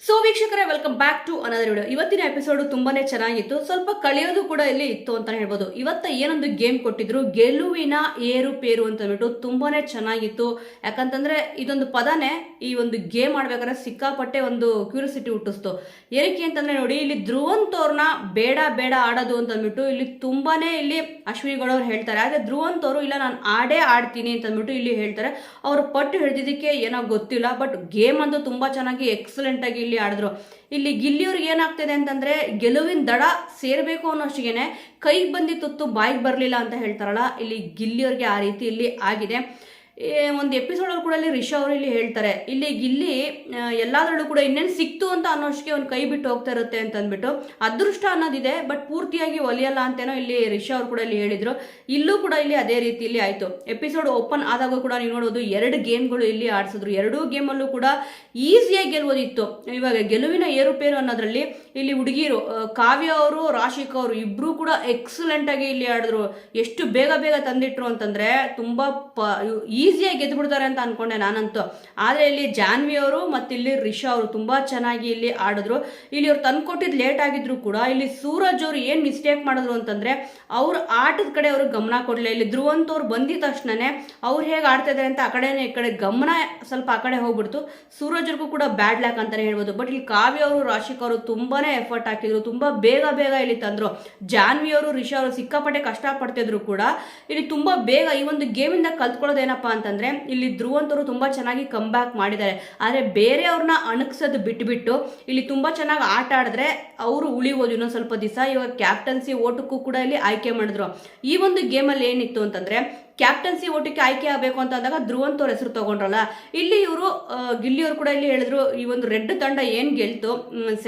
So ವೀಕ್ಷಕರೇ, welcome back to another video. ಇವತ್ತಿನ episode ತುಂಬಾನೇ ಚೆನ್ನಾಗಿತ್ತು. ಸ್ವಲ್ಪ ಕಳೆಯೋದು ಕೂಡ ಇಲ್ಲಿ ಇತ್ತು ಅಂತ ಹೇಳ್ಬೋದು. ಇವತ್ತ ಏನೊಂದು ಗೇಮ್ ಕೊಟ್ಟಿದ್ರು, ಗೆಲುವಿನ ಏರುಪೇರು ಅಂತ ಹೇಳ್ಬಿಟ್ಟು ತುಂಬಾನೇ ಚೆನ್ನಾಗಿತ್ತು. ಯಾಕಂತಂದ್ರೆ ಇದೊಂದು ಪದನೇ ಈ ಒಂದು ಗೇಮ್ ಆಡ್ಬೇಕಾದ್ರೆ ಸಿಕ್ಕಾಪಟ್ಟೆ ಒಂದು ಕ್ಯೂರಿಯಾಸಿಟಿ ಹುಟ್ಟಿಸ್ತು. ಏನಕ್ಕೆ ಅಂತಂದ್ರೆ ನೋಡಿ, ಇಲ್ಲಿ ಧ್ರುವಂತ್ ಅವ್ರನ್ನ ಬೇಡ ಬೇಡ ಆಡೋದು ಅಂತ ಅಂದ್ಬಿಟ್ಟು ಇಲ್ಲಿ ತುಂಬಾನೇ ಇಲ್ಲಿ ಅಶ್ವಿನಿ ಗೌಡ ಅವ್ರು ಹೇಳ್ತಾರೆ. ಆದ್ರೆ ಧ್ರುವಂತ್ ಅವರು ಇಲ್ಲ, ನಾನು ಆಡ್ತೀನಿ ಅಂತ ಅಂದ್ಬಿಟ್ಟು ಇಲ್ಲಿ ಹೇಳ್ತಾರೆ. ಅವ್ರು ಪಟ್ಟು ಹಿಡಿದಿದ್ದಕ್ಕೆ ಏನೋ ಗೊತ್ತಿಲ್ಲ, ಬಟ್ ಗೇಮ್ ಅಂತೂ ತುಂಬಾ ಚೆನ್ನಾಗಿ ಎಕ್ಸಲೆಂಟ್ ಆಗಿ ಇಲ್ಲಿ ಆಡಿದ್ರು. ಇಲ್ಲಿ ಗಿಲ್ಲಿಯವ್ರಿಗೆ ಏನಾಗ್ತಿದೆ ಅಂತಂದ್ರೆ, ಗೆಲುವಿನ ದಡ ಸೇರ್ಬೇಕು ಅನ್ನೋಷ್ಟಿಗೆನೆ ಕೈಗೆ ಬಂದಿ ತುತ್ತು ಬಾಯಿಗೆ ಬರಲಿಲ್ಲ ಅಂತ ಹೇಳ್ತಾರಲ್ಲ, ಇಲ್ಲಿ ಗಿಲ್ಲಿಯವ್ರಿಗೆ ಆ ರೀತಿ ಇಲ್ಲಿ ಆಗಿದೆ. ಒಂದು ಎಪಿಸೋಡಲ್ಲಿ ಕೂಡ ಇಲ್ಲಿ ರಿಷಾ ಅವರು ಇಲ್ಲಿ ಹೇಳ್ತಾರೆ, ಇಲ್ಲಿ ಗಿಲ್ಲಿ ಎಲ್ಲಾದ್ರಲ್ಲೂ ಕೂಡ ಇನ್ನೇನು ಸಿಕ್ತು ಅಂತ ಅನ್ನೋಷ್ಟಕ್ಕೆ ಒಂದು ಕೈ ಬಿಟ್ಟು ಹೋಗ್ತಾ ಇರುತ್ತೆ ಅಂತ ಅಂದ್ಬಿಟ್ಟು ಅದೃಷ್ಟ ಅನ್ನೋದಿದೆ, ಬಟ್ ಪೂರ್ತಿಯಾಗಿ ಒಲಿಯಲ್ಲ ಅಂತೇನೋ ಇಲ್ಲಿ ರಿಷಾ ಅವರು ಕೂಡ ಇಲ್ಲಿ ಹೇಳಿದ್ರು. ಇಲ್ಲೂ ಕೂಡ ಇಲ್ಲಿ ಅದೇ ರೀತಿಯಲ್ಲಿ ಆಯಿತು. ಎಪಿಸೋಡ್ ಓಪನ್ ಆದಾಗ ಕೂಡ ನೀವು ನೋಡೋದು 2 ಗೇಮ್ಗಳು ಇಲ್ಲಿ ಆಡಿಸಿದ್ರು. 2 ಗೇಮಲ್ಲೂ ಕೂಡ ಈಸಿಯಾಗಿ ಗೆಲ್ಬೋದಿತ್ತು. ಇವಾಗ ಗೆಲುವಿನ ಏರುಪೇರು ಅನ್ನೋದ್ರಲ್ಲಿ ಇಲ್ಲಿ ಹುಡುಗಿರು ಕಾವ್ಯ ಅವರು, ರಾಶಿಕಾ ಅವರು ಇಬ್ರು ಕೂಡ ಎಕ್ಸಲೆಂಟ್ ಆಗಿ ಇಲ್ಲಿ ಆಡಿದ್ರು. ಎಷ್ಟು ಬೇಗ ಬೇಗ ತಂದಿಟ್ರು ಅಂತಂದ್ರೆ ತುಂಬಾ ಈಸಿಯಾಗಿ ಗೆದ್ದು ಬಿಡ್ತಾರೆ ಅಂತ ಅನ್ಕೊಂಡೆ ನಾನಂತೂ. ಆದರೆ ಇಲ್ಲಿ ಜಾನ್ವಿ ಅವರು ಮತ್ತು ಇಲ್ಲಿ ರಿಷಾ ಅವರು ತುಂಬಾ ಚೆನ್ನಾಗಿ ಇಲ್ಲಿ ಆಡಿದ್ರು. ಇಲ್ಲಿ ಅವ್ರು ತಂದ್ಕೊಟ್ಟಿದ್ದು ಲೇಟ್ ಆಗಿದ್ರು ಕೂಡ ಇಲ್ಲಿ ಸೂರಜ್ ಅವರು ಏನು ಮಿಸ್ಟೇಕ್ ಮಾಡಿದ್ರು ಅಂತಂದ್ರೆ, ಅವ್ರ ಆಟದ ಕಡೆ ಅವರು ಗಮನ ಕೊಡಲಿಲ್ಲ. ಇಲ್ಲಿ ಧ್ರುವಂತ್ ಅವ್ರು ಬಂದಿದ ತಕ್ಷಣನೇ ಅವ್ರು ಹೇಗೆ ಆಡ್ತಾ ಇದ್ದಾರೆ ಅಂತ ಆ ಕಡೆನೇ ಈ ಕಡೆ ಗಮನ ಸ್ವಲ್ಪ ಆ ಕಡೆ ಹೋಗ್ಬಿಡ್ತು. ಸೂರಜ್ರಿಗೂ ಕೂಡ ಬ್ಯಾಡ್ ಲ್ಯಾಕ್ ಅಂತಾನೆ ಹೇಳ್ಬೋದು. ಬಟ್ ಇಲ್ಲಿ ಕಾವ್ಯ ಅವರು, ರಾಶಿಕಾ ಅವರು ತುಂಬಾನೇ ಎಫರ್ಟ್ ಹಾಕಿದ್ರು, ತುಂಬಾ ಬೇಗ ಬೇಗ ಇಲ್ಲಿ ತಂದ್ರು. ಜಾನ್ವಿ ಅವರು, ರಿಷಾ ಅವರು ಸಿಕ್ಕಾಪಟ್ಟೆ ಕಷ್ಟಪಡ್ತಿದ್ರು ಕೂಡ ಇಲ್ಲಿ ತುಂಬಾ ಬೇಗ ಈ ಒಂದು ಗೇಮಿಂದ ಕಲ್ತ್ಕೊಳ್ಳೋದೇನಪ್ಪ ಅಂತಂದ್ರೆ, ಇಲ್ಲಿ ಧ್ರುವಂತ್ ಅವರು ತುಂಬಾ ಚೆನ್ನಾಗಿ ಕಮ್ ಬ್ಯಾಕ್ ಮಾಡಿದ್ದಾರೆ. ಆದರೆ ಬೇರೆಯವ್ರನ್ನ ಅಣಕ್ಸೋದು ಬಿಟ್ಬಿಟ್ಟು ಇಲ್ಲಿ ತುಂಬಾ ಚೆನ್ನಾಗಿ ಆಟ ಆಡಿದ್ರೆ ಅವರು ಉಳಿಬೋದು ಇನ್ನೊಂದು ಸ್ವಲ್ಪ ದಿವಸ. ಇವಾಗ ಕ್ಯಾಪ್ಟನ್ಸಿ ಓಟಕ್ಕೂ ಕೂಡ ಇಲ್ಲಿ ಆಯ್ಕೆ ಮಾಡಿದ್ರು. ಈ ಒಂದು ಗೇಮಲ್ಲಿ ಏನಿತ್ತು ಅಂತಂದ್ರೆ, ಕ್ಯಾಪ್ಟನ್ಸಿ ಓಟಕ್ಕೆ ಆಯ್ಕೆ ಆಗಬೇಕು ಅಂತ ಅಂದಾಗ ಧ್ರುವಂತ್ ಅವ್ರ ಹೆಸರು ತಗೊಂಡ್ರಲ್ಲ, ಇಲ್ಲಿ ಇವರು ಗಿಲ್ಲಿಯವರು ಕೂಡ ಇಲ್ಲಿ ಹೇಳಿದ್ರು, ಈ ಒಂದು ರೆಡ್ ತಂಡ ಏನು ಗೆಲ್ತು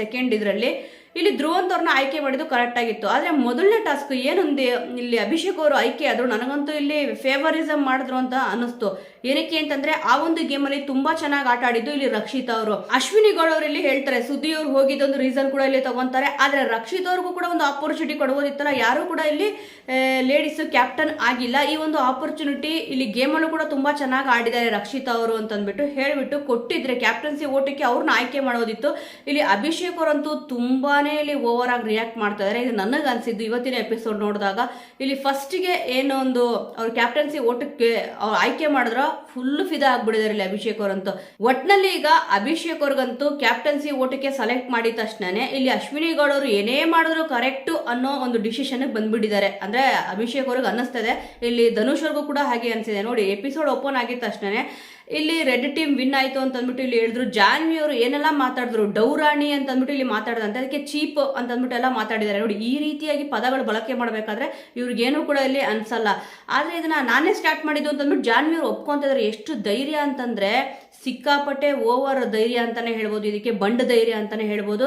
ಸೆಕೆಂಡ್ ಇದರಲ್ಲಿ ಇಲ್ಲಿ ಧ್ರುವಂತ್ ಅವ್ರನ್ನ ಆಯ್ಕೆ ಮಾಡಿದ್ದು ಕರೆಕ್ಟ್ ಆಗಿತ್ತು. ಆದರೆ ಮೊದಲನೇ ಟಾಸ್ಕ್ ಏನೊಂದು ಇಲ್ಲಿ ಅಭಿಷೇಕ್ ಅವರು ಆಯ್ಕೆ ಆದ್ರು, ನನಗಂತೂ ಇಲ್ಲಿ ಫೇವರಿಸಮ್ ಮಾಡಿದ್ರು ಅಂತ ಅನಿಸ್ತು. ಏನಕ್ಕೆ ಅಂತಂದ್ರೆ, ಆ ಒಂದು ಗೇಮಲ್ಲಿ ತುಂಬಾ ಚೆನ್ನಾಗಿ ಆಟ ಆಡಿದ್ದು ಇಲ್ಲಿ ರಕ್ಷಿತಾ ಅವರು. ಅಶ್ವಿನಿ ಗೌಡ ಅವರು ಇಲ್ಲಿ ಹೇಳ್ತಾರೆ, ಸುದ್ದಿ ಅವ್ರು ಹೋಗಿದ್ದೊಂದು ರೀಸನ್ ಕೂಡ ಇಲ್ಲಿ ತಗೊಂತಾರೆ. ಆದ್ರೆ ರಕ್ಷಿತಾ ಅವ್ರಿಗೂ ಕೂಡ ಒಂದು ಆಪರ್ಚುನಿಟಿ ಕೊಡ್ಬೋದಿತ್ತಲ್ಲ, ಯಾರು ಕೂಡ ಇಲ್ಲಿ ಲೇಡೀಸ್ ಕ್ಯಾಪ್ಟನ್ ಆಗಿಲ್ಲ. ಈ ಒಂದು ಆಪರ್ಚುನಿಟಿ ಇಲ್ಲಿ ಗೇಮಲ್ಲೂ ಕೂಡ ತುಂಬಾ ಚೆನ್ನಾಗಿ ಆಡಿದ್ದಾರೆ ರಕ್ಷಿತಾ ಅವರು ಅಂತಂದ್ಬಿಟ್ಟು ಹೇಳ್ಬಿಟ್ಟು ಕೊಟ್ಟಿದ್ರೆ ಕ್ಯಾಪ್ಟನ್ಸಿ ಓಟಕ್ಕೆ ಅವ್ರನ್ನ ಆಯ್ಕೆ ಮಾಡೋದಿತ್ತು. ಇಲ್ಲಿ ಅಭಿಷೇಕ್ ಅವರಂತೂ ತುಂಬಾನೇ ಇಲ್ಲಿ ಓವರ್ ಆಗಿ ರಿಯಾಕ್ಟ್ ಮಾಡ್ತಾ ಇದ್ದಾರೆ. ಇದು ನನಗೆ ಅನ್ಸಿದ್ದು ಇವತ್ತಿನ ಎಪಿಸೋಡ್ ನೋಡಿದಾಗ. ಇಲ್ಲಿ ಫಸ್ಟ್ಗೆ ಏನೋ ಒಂದು ಅವ್ರು ಕ್ಯಾಪ್ಟನ್ಸಿ ಓಟಕ್ಕೆ ಅವ್ರು ಆಯ್ಕೆ ಮಾಡಿದ್ರ ಫುಲ್ ಫಿದಾ ಆಗ್ಬಿಟ್ಟಿದ್ದಾರೆ ಇಲ್ಲಿ ಅಭಿಷೇಕ್ ಅವರಂತೂ. ಒಟ್ನಲ್ಲಿ ಈಗ ಅಭಿಷೇಕ್ ಅವ್ರಿಗಂತೂ ಕ್ಯಾಪ್ಟನ್ಸಿ ಓಟಕ್ಕೆ ಸೆಲೆಕ್ಟ್ ಮಾಡಿದ ತಕ್ಷಣನೇ ಇಲ್ಲಿ ಅಶ್ವಿನಿ ಗೌಡ ಅವರು ಏನೇ ಮಾಡಿದ್ರು ಕರೆಕ್ಟ್ ಅನ್ನೋ ಒಂದು ಡಿಸಿಷನ್ ಬಂದ್ಬಿಟ್ಟಿದ್ದಾರೆ. ಅಂದ್ರೆ ಅಭಿಷೇಕ್ ಅವ್ರಿಗೆ ಅನ್ನಿಸ್ತದೆ, ಇಲ್ಲಿ ಧನುಷ್ ಅವ್ರಿಗೂ ಕೂಡ ಹಾಗೆ ಅನ್ಸಿದೆ. ನೋಡಿ, ಎಪಿಸೋಡ್ ಓಪನ್ ಆಗಿದ ತಕ್ಷಣನೇ ಇಲ್ಲಿ ರೆಡ್ ಟೀಮ್ ವಿನ್ ಆಯ್ತು ಅಂತ ಅಂದ್ಬಿಟ್ಟು ಇಲ್ಲಿ ಹೇಳಿದ್ರು. ಜಾನ್ವಿ ಅವರು ಏನೆಲ್ಲ ಮಾತಾಡಿದ್ರು, ಡೌರಾಣಿ ಅಂತ ಅಂದ್ಬಿಟ್ಟು ಇಲ್ಲಿ ಮಾತಾಡಿದಂತೆ, ಅದಕ್ಕೆ ಚೀಪ್ ಅಂತ ಅಂದ್ಬಿಟ್ಟು ಎಲ್ಲ ಮಾತಾಡಿದ್ದಾರೆ. ನೋಡಿ, ಈ ರೀತಿಯಾಗಿ ಪದಗಳು ಬಳಕೆ ಮಾಡಬೇಕಾದ್ರೆ ಇವ್ರಿಗೇನು ಕೂಡ ಇಲ್ಲಿ ಅನ್ಸಲ್ಲ. ಆದ್ರೆ ಇದನ್ನ ನಾನೇ ಸ್ಟಾರ್ಟ್ ಮಾಡಿದ್ದು ಅಂತ ಅಂದ್ಬಿಟ್ಟು ಜಾನ್ವಿ ಅವರು ಒಪ್ಕೊಂತಿದ್ದಾರೆ. ಎಷ್ಟು ಧೈರ್ಯ ಅಂತಂದ್ರೆ ಸಿಕ್ಕಾಪಟ್ಟೆ ಓವರ್ ಧೈರ್ಯ ಅಂತಾನೆ ಹೇಳ್ಬೋದು, ಇದಕ್ಕೆ ಬಂಡ್ ಧೈರ್ಯ ಅಂತಾನೆ ಹೇಳ್ಬೋದು.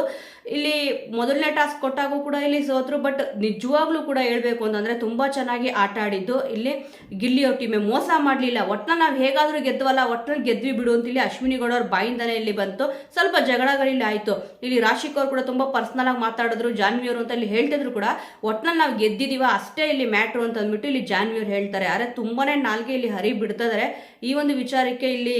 ಇಲ್ಲಿ ಮೊದಲನೇ ಟಾಸ್ಕ್ ಕೊಟ್ಟಾಗೂ ಕೂಡ ಇಲ್ಲಿ ಸೋತ್ರು, ಬಟ್ ನಿಜವಾಗ್ಲೂ ಕೂಡ ಹೇಳ್ಬೇಕು ಅಂತಂದ್ರೆ ತುಂಬಾ ಚೆನ್ನಾಗಿ ಆಟ ಆಡಿದ್ದು ಇಲ್ಲಿ ಗಿಲ್ಲಿ ಅವ್ರ ಟೀಮೇ, ಮೋಸ ಮಾಡಲಿಲ್ಲ. ಒಟ್ನಲ್ಲಿ ನಾವು ಹೇಗಾದ್ರೂ ಗೆದ್ವಲ್ಲ, ಒಟ್ನಲ್ಲಿ ಗೆದ್ವಿ ಬಿಡು ಅಂತ ಇಲ್ಲಿ ಅಶ್ವಿನಿ ಗೌಡ ಅವ್ರ ಬಾಯಿಂದಾನೆ ಇಲ್ಲಿ ಬಂತು. ಸ್ವಲ್ಪ ಜಗಳಗಳಿಲ್ಲಿ ಆಯ್ತು. ಇಲ್ಲಿ ರಾಶಿಕ್ ಅವ್ರು ಕೂಡ ತುಂಬಾ ಪರ್ಸನಲ್ ಆಗಿ ಮಾತಾಡಿದ್ರು ಜಾನ್ವಿ ಅವರು ಅಂತ ಇಲ್ಲಿ ಹೇಳ್ತಿದ್ರು ಕೂಡ. ಒಟ್ನಲ್ಲಿ ನಾವು ಗೆದ್ದಿದೀವ ಅಷ್ಟೇ ಇಲ್ಲಿ ಮ್ಯಾಟ್ರು ಅಂತ ಅಂದ್ಬಿಟ್ಟು ಇಲ್ಲಿ ಜಾನ್ವಿ ಅವ್ರು ಹೇಳ್ತಾರೆ. ಆದರೆ ತುಂಬಾನೇ ನಾಲ್ಗೆ ಇಲ್ಲಿ ಹರಿ ಬಿಡ್ತಿದ್ದಾರೆ. ಈ ಒಂದು ವಿಚಾರಕ್ಕೆ ಇಲ್ಲಿ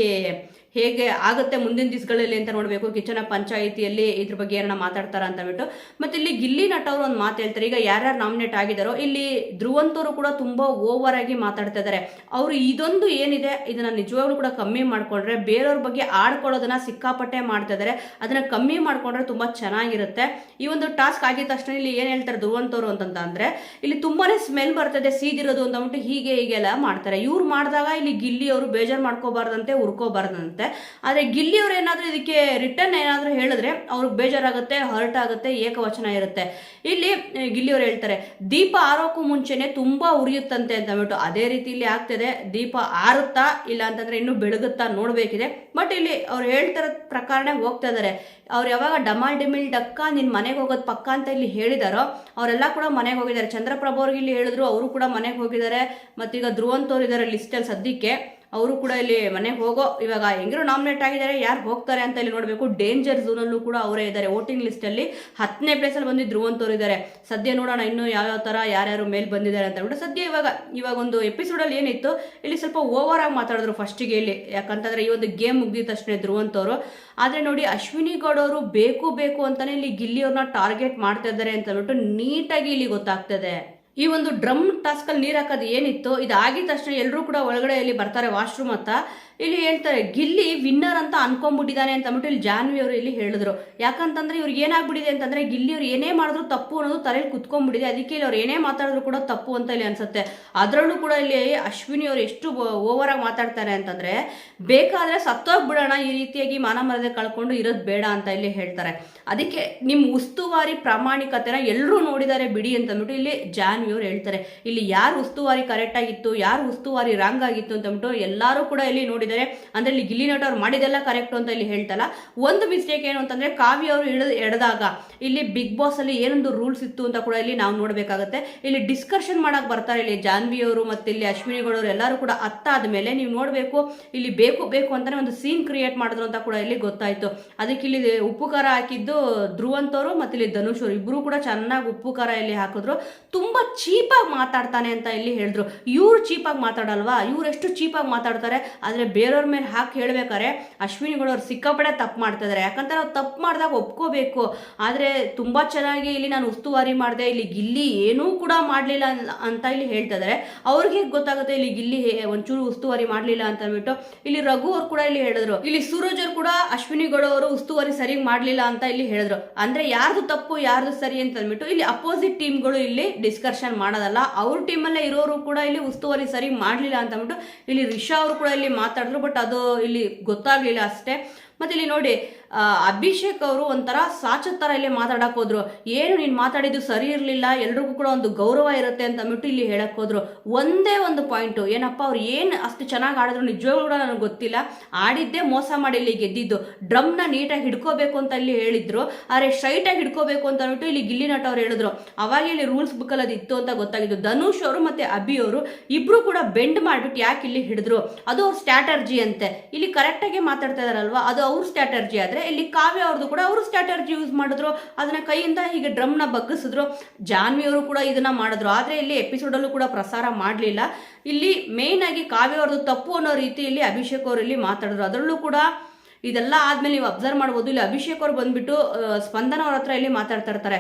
ಹೇಗೆ ಆಗುತ್ತೆ ಮುಂದಿನ ದಿವಸಗಳಲ್ಲಿ ಅಂತ ನೋಡಬೇಕು. ಕಿಚನ ಪಂಚಾಯಿತಿಯಲ್ಲಿ ಇದ್ರ ಬಗ್ಗೆ ಏನಾರ ಮಾತಾಡ್ತಾರ ಅಂತ ಬಿಟ್ಟು. ಮತ್ತೆ ಇಲ್ಲಿ ಗಿಲ್ಲಿ ನಟ ಅವರು ಒಂದು ಮಾತು ಹೇಳ್ತಾರೆ, ಈಗ ಯಾರ್ಯಾರು ನಾಮಿನೇಟ್ ಆಗಿದಾರೋ ಇಲ್ಲಿ ಧ್ರುವಂತ್ ಅವರು ಕೂಡ ತುಂಬಾ ಓವರ್ ಆಗಿ ಮಾತಾಡ್ತಾ ಇದ್ದಾರೆ. ಅವರು ಇದೊಂದು ಏನಿದೆ ಇದನ್ನ ನಿಜವಾಗ್ಲೂ ಕೂಡ ಕಮ್ಮಿ ಮಾಡ್ಕೊಂಡ್ರೆ, ಬೇರೆಯವ್ರ ಬಗ್ಗೆ ಆಡ್ಕೊಳ್ಳೋದನ್ನ ಸಿಕ್ಕಾಪಟ್ಟೆ ಮಾಡ್ತಾ ಇದ್ದಾರೆ, ಅದನ್ನ ಕಮ್ಮಿ ಮಾಡ್ಕೊಂಡ್ರೆ ತುಂಬಾ ಚೆನ್ನಾಗಿರುತ್ತೆ. ಈ ಒಂದು ಟಾಸ್ಕ್ ಆಗಿದ ತಕ್ಷಣ ಇಲ್ಲಿ ಏನ್ ಹೇಳ್ತಾರೆ ಧ್ರುವಂತ್ ಅವರು ಅಂತಂದ್ರೆ, ಇಲ್ಲಿ ತುಂಬಾನೇ ಸ್ಮೆಲ್ ಬರ್ತದೆ ಸೀದಿರೋದು ಅಂತ ಅಂದ್ಬಿಟ್ಟು ಹೀಗೆಲ್ಲ ಮಾಡ್ತಾರೆ. ಇವ್ರು ಮಾಡಿದಾಗ ಇಲ್ಲಿ ಗಿಲ್ಲಿ ಅವರು ಬೇಜಾರು ಮಾಡ್ಕೋಬಾರ್ದಂತೆ, ಉರ್ಕೋಬಾರ್ದಂತೆ. ಆದ್ರೆ ಗಿಲ್ಲಿ ಅವ್ರು ಏನಾದ್ರೂ ಇದಕ್ಕೆ ರಿಟರ್ನ್ ಏನಾದ್ರೂ ಹೇಳಿದ್ರೆ ಅವ್ರಿಗೆ ಬೇಜಾರಾಗುತ್ತೆ, ಹರ್ಟ್ ಆಗುತ್ತೆ, ಏಕವಚನ ಇರುತ್ತೆ. ಇಲ್ಲಿ ಗಿಲ್ಲಿ ಅವ್ರು ಹೇಳ್ತಾರೆ, ದೀಪ ಆರೋಕ್ಕೂ ಮುಂಚೆನೆ ತುಂಬಾ ಉರಿಯುತ್ತಂತೆ ಅಂತ ಅಂದ್ಬಿಟ್ಟು. ಅದೇ ರೀತಿ ಇಲ್ಲಿ ಆಗ್ತದೆ, ದೀಪ ಆರುತ್ತಾ ಇಲ್ಲ ಅಂತಂದ್ರೆ ಇನ್ನು ಬೆಳಗುತ್ತಾ ನೋಡ್ಬೇಕಿದೆ. ಬಟ್ ಇಲ್ಲಿ ಅವ್ರು ಹೇಳ್ತಾರ ಪ್ರಕಾರನೇ ಹೋಗ್ತಾ ಇದಾರೆ. ಅವ್ರು ಯಾವಾಗ ಡಮಾಲ್ ಡಿಮಿಲ್ ಡಕ್ಕ ನಿನ್ ಮನೆಗೆ ಹೋಗೋದು ಪಕ್ಕ ಅಂತ ಇಲ್ಲಿ ಹೇಳಿದಾರೋ ಅವರೆಲ್ಲ ಕೂಡ ಮನೆಗೆ ಹೋಗಿದ್ದಾರೆ. ಚಂದ್ರಪ್ರಭಾ ಅವ್ರಿಗೆ ಇಲ್ಲಿ ಹೇಳಿದ್ರು, ಅವರು ಕೂಡ ಮನೆಗೆ ಹೋಗಿದ್ದಾರೆ. ಮತ್ತೀಗ ಧ್ರುವಂತ್ ಅವ್ರು ಇದಾರೆ ಲಿಸ್ಟಲ್ಲಿ ಸದ್ಯಕ್ಕೆ. ಅವರು ಕೂಡ ಇಲ್ಲಿ ಮನೆಗೆ ಹೋಗೋ ಇವಾಗ ಹೆಂಗಿರೋ ನಾಮಿನೇಟ್ ಆಗಿದ್ದಾರೆ, ಯಾರು ಹೋಗ್ತಾರೆ ಅಂತ ಇಲ್ಲಿ ನೋಡಬೇಕು. ಡೇಂಜರ್ ಝೋನಲ್ಲೂ ಕೂಡ ಅವರೇ ಇದ್ದಾರೆ. ವೋಟಿಂಗ್ ಲಿಸ್ಟಲ್ಲಿ 10ನೇ ಪ್ಲೇಸಲ್ಲಿ ಬಂದಿದ್ದು ಧ್ರುವಂತವ್ರು ಇದ್ದಾರೆ. ಸದ್ಯ ನೋಡೋಣ ಇನ್ನು ಯಾವ್ಯಾವ ಥರ ಯಾರ್ಯಾರು ಮೇಲೆ ಬಂದಿದ್ದಾರೆ ಅಂತ ಹೇಳ್ಬಿಟ್ಟು. ಸದ್ಯ ಇವಾಗ ಒಂದು ಎಪಿಸೋಡಲ್ಲಿ ಏನಿತ್ತು, ಇಲ್ಲಿ ಸ್ವಲ್ಪ ಓವರ್ ಆಗಿ ಮಾತಾಡಿದ್ರು ಫಸ್ಟಿಗೆ ಇಲ್ಲಿ. ಯಾಕಂತಂದ್ರೆ ಈ ಒಂದು ಗೇಮ್ ಮುಗಿದ ತಕ್ಷಣ ಧ್ರುವಂತವ್ರು. ಆದರೆ ನೋಡಿ, ಅಶ್ವಿನಿ ಗೌಡ ಅವರು ಬೇಕು ಅಂತಾನೆ ಇಲ್ಲಿ ಗಿಲ್ಲಿಯವ್ರನ್ನ ಟಾರ್ಗೆಟ್ ಮಾಡ್ತಾ ಇದ್ದಾರೆ ಅಂತ ಹೇಳ್ಬಿಟ್ಟು ನೀಟಾಗಿ ಇಲ್ಲಿ ಗೊತ್ತಾಗ್ತದೆ. ಈ ಒಂದು ಡ್ರಮ್ ಟಾಸ್ಕಲ್ಲಿ ನೀರು ಹಾಕೋದು ಏನಿತ್ತು, ಇದು ಆಗಿದ ತಕ್ಷಣ ಎಲ್ಲರೂ ಕೂಡ ಒಳಗಡೆ ಇಲ್ಲಿ ಬರ್ತಾರೆ ವಾಶ್ರೂಮ್ ಅಂತ. ಇಲ್ಲಿ ಹೇಳ್ತಾರೆ ಗಿಲ್ಲಿ ವಿನ್ನರ್ ಅಂತ ಅನ್ಕೊಂಡ್ಬಿಟ್ಟಿದ್ದಾನೆ ಅಂತ ಅಂದ್ಬಿಟ್ಟು ಇಲ್ಲಿ ಜಾನ್ವಿ ಅವರು ಇಲ್ಲಿ ಹೇಳಿದ್ರು. ಯಾಕಂತಂದ್ರೆ ಇವ್ರಿಗೆ ಏನಾಗ್ಬಿಟ್ಟಿದೆ ಅಂತಂದ್ರೆ, ಗಿಲ್ಲಿ ಅವ್ರು ಏನೇ ಮಾಡಿದ್ರು ತಪ್ಪು ಅನ್ನೋದು ತಲೆಯಲ್ಲಿ ಕುತ್ಕೊಂಡ್ಬಿಟ್ಟಿದೆ. ಅದಕ್ಕೆ ಇಲ್ಲಿ ಅವ್ರು ಏನೇ ಮಾತಾಡಿದ್ರು ಕೂಡ ತಪ್ಪು ಅಂತ ಇಲ್ಲಿ ಅನ್ಸುತ್ತೆ. ಅದರಲ್ಲೂ ಕೂಡ ಇಲ್ಲಿ ಅಶ್ವಿನಿ ಅವರು ಎಷ್ಟು ಓವರ್ ಆಗಿ ಮಾತಾಡ್ತಾರೆ ಅಂತಂದ್ರೆ, ಬೇಕಾದ್ರೆ ಸತ್ತೋಗ್ಬಿಡೋಣ, ಈ ರೀತಿಯಾಗಿ ಮಾನ ಮರ್ಯಾದೆ ಕಳ್ಕೊಂಡು ಇರೋದು ಬೇಡ ಅಂತ ಇಲ್ಲಿ ಹೇಳ್ತಾರೆ. ಅದಕ್ಕೆ ನಿಮ್ಮ ಉಸ್ತುವಾರಿ ಪ್ರಾಮಾಣಿಕತೆನ ಎಲ್ಲರೂ ನೋಡಿದ್ದಾರೆ ಬಿಡಿ ಅಂತ ಅಂದ್ಬಿಟ್ಟು ಇಲ್ಲಿ ಜಾನ್ವಿ ಅವರು ಹೇಳ್ತಾರೆ. ಇಲ್ಲಿ ಯಾರು ಉಸ್ತುವಾರಿ ಕರೆಕ್ಟ್ ಆಗಿತ್ತು, ಯಾರು ಉಸ್ತುವಾರಿ ರಾಂಗ್ ಆಗಿತ್ತು ಅಂತ ಅಂದ್ಬಿಟ್ಟು ಎಲ್ಲರೂ ಕೂಡ ಇಲ್ಲಿ ನೋಡಿ. ಅಂದ್ರೆ ಇಲ್ಲಿ ಗಿಲ್ಲಿ ನಟ ಅವ್ರು ಮಾಡಿದೆಲ್ಲ ಕರೆಕ್ಟ್ ಅಂತ ಇಲ್ಲಿ ಹೇಳ್ತಲ್ಲ. ಒಂದು ಮಿಸ್ಟೇಕ್ ಏನು ಅಂತಂದ್ರೆ, ಕಾವ್ಯ ಅವರು ಎಳೆದಾಗ ಇಲ್ಲಿ ಬಿಗ್ ಬಾಸ್ ಅಲ್ಲಿ ಏನೊಂದು ರೂಲ್ಸ್ ಇತ್ತು ಅಂತ ಕೂಡ ಇಲ್ಲಿ ನಾವು ನೋಡ್ಬೇಕಾಗತ್ತೆ. ಇಲ್ಲಿ ಡಿಸ್ಕಷನ್ ಮಾಡಕ್ ಬರ್ತಾರೆ ಇಲ್ಲಿ ಜಾನ್ವಿ ಅವರು ಮತ್ತೆ ಇಲ್ಲಿ ಅಶ್ವಿನಿ ಗೌಡ ಅವರು ಎಲ್ಲರೂ ಕೂಡ. ಅತ್ತಾದ್ಮೇಲೆ ನೀವು ನೋಡ್ಬೇಕು, ಇಲ್ಲಿ ಬೇಕು ಅಂತಾನೆ ಒಂದು ಸೀನ್ ಕ್ರಿಯೇಟ್ ಮಾಡಿದ್ರು ಅಂತ ಕೂಡ ಇಲ್ಲಿ ಗೊತ್ತಾಯ್ತು. ಅದಕ್ಕೆ ಇಲ್ಲಿ ಉಪ್ಪು ಖಾರ ಹಾಕಿದ್ದು ಧ್ರುವಂತವ್ರು ಮತ್ತೆ ಇಲ್ಲಿ ಧನುಷ್ ಅವರು ಇಬ್ರು ಕೂಡ ಚೆನ್ನಾಗಿ ಉಪ್ಪು ಖಾರ ಇಲ್ಲಿ ಹಾಕಿದ್ರು. ತುಂಬಾ ಚೀಪಾಗಿ ಮಾತಾಡ್ತಾನೆ ಅಂತ ಇಲ್ಲಿ ಹೇಳಿದ್ರು. ಇವ್ರು ಚೀಪಾಗಿ ಮಾತಾಡಲ್ವಾ, ಇವ್ರು ಎಷ್ಟು ಚೀಪಾಗಿ ಮಾತಾಡ್ತಾರೆ. ಆದ್ರೆ ಬೇರೆಯವ್ರ ಮೇಲೆ ಹಾಕಿ ಹೇಳ್ಬೇಕಾರೆ ಅಶ್ವಿನಿ ಗೌಡ ಅವ್ರು ಸಿಕ್ಕಾಪಡೆ ತಪ್ಪು ಮಾಡ್ತಾ ಇದಾರೆ. ಯಾಕಂದ್ರೆ ಅವ್ರು ತಪ್ಪು ಮಾಡಿದಾಗ ಒಪ್ಕೋಬೇಕು. ಆದ್ರೆ ತುಂಬಾ ಚೆನ್ನಾಗಿ ಇಲ್ಲಿ ನಾನು ಉಸ್ತುವಾರಿ ಮಾಡಿದೆ, ಇಲ್ಲಿ ಗಿಲ್ಲಿ ಏನೂ ಕೂಡ ಮಾಡ್ಲಿಲ್ಲ ಅಂತ ಇಲ್ಲಿ ಹೇಳ್ತಾ ಇದಾರೆ. ಅವ್ರಿಗೆ ಗೊತ್ತಾಗುತ್ತೆ ಇಲ್ಲಿ ಗಿಲ್ಲಿ ಒಂಚೂರು ಉಸ್ತುವಾರಿ ಮಾಡ್ಲಿಲ್ಲ ಅಂತ ಅಂದ್ಬಿಟ್ಟು. ಇಲ್ಲಿ ರಘು ಅವ್ರು ಕೂಡ ಇಲ್ಲಿ ಹೇಳಿದ್ರು. ಇಲ್ಲಿ ಸೂರಜ್ ಅವ್ರು ಕೂಡ ಅಶ್ವಿನಿ ಗೌಡ ಅವರು ಉಸ್ತುವಾರಿ ಸರಿ ಮಾಡ್ಲಿಲ್ಲ ಅಂತ ಇಲ್ಲಿ ಹೇಳಿದ್ರು. ಅಂದ್ರೆ ಯಾರ್ದು ತಪ್ಪು ಯಾರ್ದು ಸರಿ ಅಂತ ಅಂದ್ಬಿಟ್ಟು ಇಲ್ಲಿ ಅಪೋಸಿಟ್ ಟೀಮ್ಗಳು ಇಲ್ಲಿ ಡಿಸ್ಕಷನ್ ಮಾಡೋದಲ್ಲ. ಅವ್ರ ಟೀಮಲ್ಲೇ ಇರೋರು ಕೂಡ ಇಲ್ಲಿ ಉಸ್ತುವಾರಿ ಸರಿ ಮಾಡ್ಲಿಲ್ಲ ಅಂತ ಅಂದ್ಬಿಟ್ಟು ಇಲ್ಲಿ ರಿಷಾ ಅವರು ಕೂಡ ಇಲ್ಲಿ ಮಾತಾಡಿದ್ರು. ಬಟ್ ಅದು ಇಲ್ಲಿ ಗೊತ್ತಾಗ್ಲಿಲ್ಲ ಅಷ್ಟೇ. ಮತ್ತೆ ಇಲ್ಲಿ ನೋಡಿ, ಅಭಿಷೇಕ್ ಅವರು ಒಂಥರ ಸಾಚತ್ತರ ಇಲ್ಲಿ ಮಾತಾಡಕ್ ಹೋದ್ರು. ಏನು ನೀನು ಮಾತಾಡಿದ್ದು ಸರಿ ಇರಲಿಲ್ಲ, ಎಲ್ರಿಗೂ ಕೂಡ ಒಂದು ಗೌರವ ಇರುತ್ತೆ ಅಂತ ಅಂದ್ಬಿಟ್ಟು ಇಲ್ಲಿ ಹೇಳಕ್ ಹೋದ್ರು. ಒಂದೇ ಒಂದು ಪಾಯಿಂಟು ಏನಪ್ಪ, ಅವ್ರು ಏನು ಅಷ್ಟು ಚೆನ್ನಾಗಿ ಆಡಿದ್ರು ನಿಜವಾಗ್ಲೂ ಕೂಡ ನನಗೆ ಗೊತ್ತಿಲ್ಲ. ಆಡಿದ್ದೇ ಮೋಸ ಮಾಡಿ ಇಲ್ಲಿ ಗೆದ್ದಿದ್ದು. ಡ್ರಮ್ನ ನೀಟಾಗಿ ಹಿಡ್ಕೋಬೇಕು ಅಂತ ಇಲ್ಲಿ ಹೇಳಿದ್ರು, ಆದರೆ ಸ್ಟ್ರೈಟಾಗಿ ಹಿಡ್ಕೋಬೇಕು ಅಂತ ಅಂದ್ಬಿಟ್ಟು ಇಲ್ಲಿ ಗಿಲ್ಲಿ ನಟ ಅವ್ರು ಹೇಳಿದ್ರು. ಅವಾಗ ಇಲ್ಲಿ ರೂಲ್ಸ್ ಬುಕ್ಕಲ್ಲಿ ಅದು ಇತ್ತು ಅಂತ ಗೊತ್ತಾಗಿದ್ದು. ಧನುಷ್ ಅವರು ಮತ್ತೆ ಅಭಿ ಅವರು ಇಬ್ರು ಕೂಡ ಬೆಂಡ್ ಮಾಡಿಬಿಟ್ಟು ಯಾಕೆ ಇಲ್ಲಿ ಹಿಡಿದ್ರು, ಅದು ಅವ್ರ ಸ್ಟ್ರಾಟರ್ಜಿ ಅಂತೆ. ಇಲ್ಲಿ ಕರೆಕ್ಟಾಗಿ ಮಾತಾಡ್ತಾ ಇದಾರಲ್ವಾ, ಅದು ಅವ್ರ ಸ್ಟ್ರಾಟರ್ಜಿ. ಆದ್ರೆ ಇಲ್ಲಿ ಕಾವ್ಯ ಅವ್ರದ್ದು ಕೂಡ ಅವರು ಸ್ಟ್ರಾಟರ್ಜಿ ಯೂಸ್ ಮಾಡಿದ್ರು. ಅದನ್ನ ಕೈಯಿಂದ ಹೀಗೆ ಡ್ರಮ್ನ ಬಗ್ಗಿಸಿದ್ರು. ಜಾನ್ವಿ ಅವರು ಕೂಡ ಇದನ್ನ ಮಾಡಿದ್ರು. ಆದ್ರೆ ಇಲ್ಲಿ ಎಪಿಸೋಡಲ್ಲೂ ಕೂಡ ಪ್ರಸಾರ ಮಾಡಲಿಲ್ಲ. ಇಲ್ಲಿ ಮೇನ್ ಆಗಿ ಕಾವ್ಯ ಅವ್ರದ್ದು ತಪ್ಪು ಅನ್ನೋ ರೀತಿಯಲ್ಲಿ ಅಭಿಷೇಕ್ ಅವರು ಇಲ್ಲಿ ಮಾತಾಡಿದ್ರು. ಅದರಲ್ಲೂ ಕೂಡ ಇದೆಲ್ಲ ಆದ್ಮೇಲೆ ನೀವು ಅಬ್ಸರ್ವ್ ಮಾಡ್ಬೋದು, ಇಲ್ಲಿ ಅಭಿಷೇಕ್ ಅವ್ರು ಬಂದ್ಬಿಟ್ಟು ಸ್ಪಂದನ ಅವ್ರ ಹತ್ರ ಇಲ್ಲಿ ಮಾತಾಡ್ತಾ ಇರ್ತಾರೆ.